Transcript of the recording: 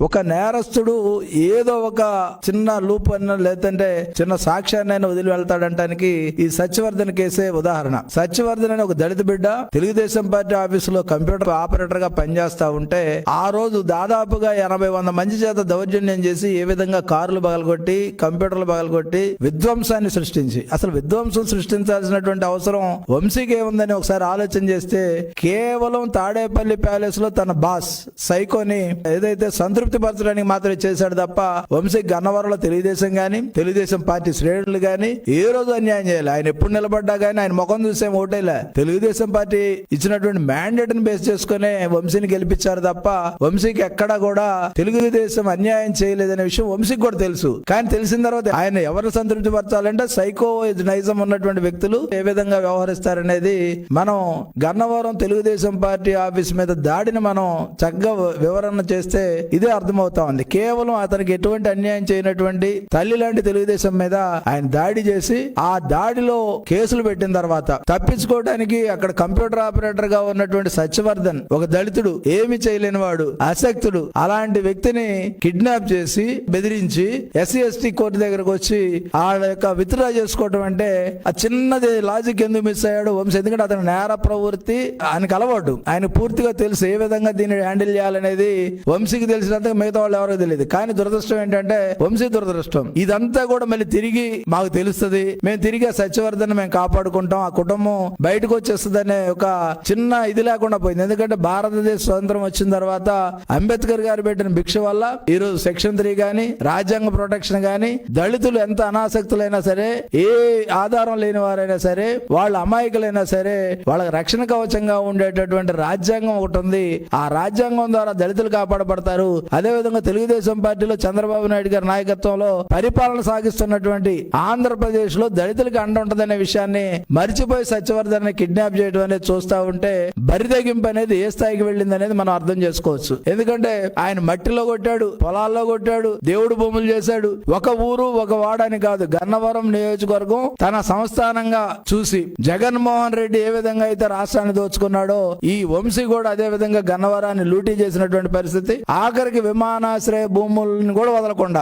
ఒక నేరస్తుడు ఏదో ఒక చిన్న లూప్ అన్న లేదంటే చిన్న సాక్ష్యాన్ని వదిలి వెళ్తాడంటానికి ఈ సత్యవర్ధన్ కేసే ఉదాహరణ. సత్యవర్ధన్ అనే ఒక దళిత బిడ్డ తెలుగుదేశం పార్టీ ఆఫీసులో కంప్యూటర్ ఆపరేటర్ గా పనిచేస్తా ఉంటే ఆ రోజు దాదాపుగా 80-100 మంది చేత దౌర్జన్యం చేసి ఏ విధంగా కార్లు పగలగొట్టి కంప్యూటర్లు పగలగొట్టి విధ్వంసాన్ని సృష్టించి, అసలు విధ్వంసం సృష్టించాల్సినటువంటి అవసరం వంశీకి ఏముందని ఒకసారి ఆలోచన చేస్తే కేవలం తాడేపల్లి ప్యాలెస్ లో తన బాస్ సైకోని ఏదైతే సంతృప్తి పరచడానికి మాత్రమే చేశాడు తప్ప వంశీ గన్నవరంలో తెలుగుదేశం గాని తెలుగుదేశం పార్టీ శ్రేణులు గాని ఏ రోజు అన్యాయం చేయాలి. ఆయన ఎప్పుడు నిలబడ్డా గానీ ఆయన ముఖం చూసే ఓటేలే. తెలుగుదేశం పార్టీ ఇచ్చినటువంటి మ్యాండేట్ ని బేస్ చేసుకునే వంశీని గెలిపించారు తప్ప వంశీకి ఎక్కడా కూడా తెలుగుదేశం అన్యాయం చేయలేదనే విషయం వంశీకి కూడా తెలుసు. కానీ తెలిసిన తర్వాత ఆయన ఎవరిని సంతృప్తి పరచాలంటే సైకో నైజం ఉన్నటువంటి వ్యక్తులు ఏ విధంగా వ్యవహరిస్తారనేది మనం గన్నవరం తెలుగుదేశం పార్టీ ఆఫీస్ మీద దాడిని మనం చక్కగా వివరణ చేస్తే ఇదే అర్థమవుతా ఉంది. కేవలం అతనికి ఎటువంటి అన్యాయం చేయనటువంటి తల్లి లాంటి తెలుగుదేశం మీద ఆయన దాడి చేసి ఆ దాడిలో కేసులు పెట్టిన తర్వాత తప్పించుకోవడానికి అక్కడ కంప్యూటర్ ఆపరేటర్ గా ఉన్నటువంటి సత్యవర్ధన్ ఒక దళితుడు, ఏమి చేయలేని వాడు, అశక్తుడు, అలాంటి వ్యక్తిని కిడ్నాప్ చేసి బెదిరించి SC/ST కోర్టు దగ్గరకు వచ్చి ఆ యొక్క విత్డ్రా చేసుకోవటం అంటే ఆ చిన్నది లాజిక్ ఎందుకు మిస్ అయ్యాడు వంశీ? ఎందుకంటే అతను నేర ప్రవృత్తి ఆయనకు అలవాటు, ఆయన పూర్తిగా తెలుసు ఏ విధంగా దీన్ని హ్యాండిల్ చేయాలనేది వంశీకి తెలిసినంత మిగతా వాళ్ళు ఎవరో తెలియదు. కానీ దురదృష్టం ఏంటంటే వంశీ దురదృష్టం ఇదంతా కూడా మళ్ళీ తిరిగి మాకు తెలుస్తుంది, మేము తిరిగి సత్యవర్ధన్ మేము కాపాడుకుంటాం, ఆ కుటుంబం బయటకు వచ్చేస్తుంది అనే ఒక చిన్న ఇది లేకుండా పోయింది. ఎందుకంటే భారతదేశ స్వతంత్రం వచ్చిన తర్వాత అంబేద్కర్ గారు పెట్టిన భిక్ష వల్ల ఈ రోజు సెక్షన్ 3 గాని రాజ్యాంగ ప్రొటెక్షన్ గాని దళితులు ఎంత అనాసక్తులైనా సరే, ఏ ఆధారం లేని వారైనా సరే, వాళ్ళ అమాయకులైనా సరే వాళ్ళకి రక్షణ కవచంగా ఉండేటటువంటి రాజ్యాంగం ఒకటి ఉంది. ఆ రాజ్యాంగం ద్వారా దళితులు కాపాడబడతారు. అదేవిధంగా తెలుగుదేశం పార్టీలో చంద్రబాబు నాయుడు గారి నాయకత్వంలో పరిపాలన సాగిస్తున్నటువంటి ఆంధ్రప్రదేశ్ లో దళితులకు అండ ఉంటదనే విషయాన్ని మర్చిపోయి సత్యవర్ధన్ కిడ్నాప్ చేయడం అనేది చూస్తా ఉంటే బరితెగింపు అనేది ఏ స్థాయికి వెళ్ళింది అనేది మనం అర్థం చేసుకోవచ్చు. ఎందుకంటే ఆయన మట్టిలో కొట్టాడు, పొలాల్లో కొట్టాడు, దేవుడు భూములు చేశాడు. ఒక ఊరు ఒక వాడని కాదు, గన్నవరం నియోజకవర్గం తన సంస్థానంగా చూసి జగన్మోహన్ రెడ్డి ఏ విధంగా అయితే రాష్ట్రాన్ని దోచుకున్నాడో ఈ వంశీ కూడా అదే విధంగా గన్నవరాన్ని లూటీ చేసినటువంటి పరిస్థితి. ఆఖరికి విమానాశ్రయ భూములను కూడా వదలకుండా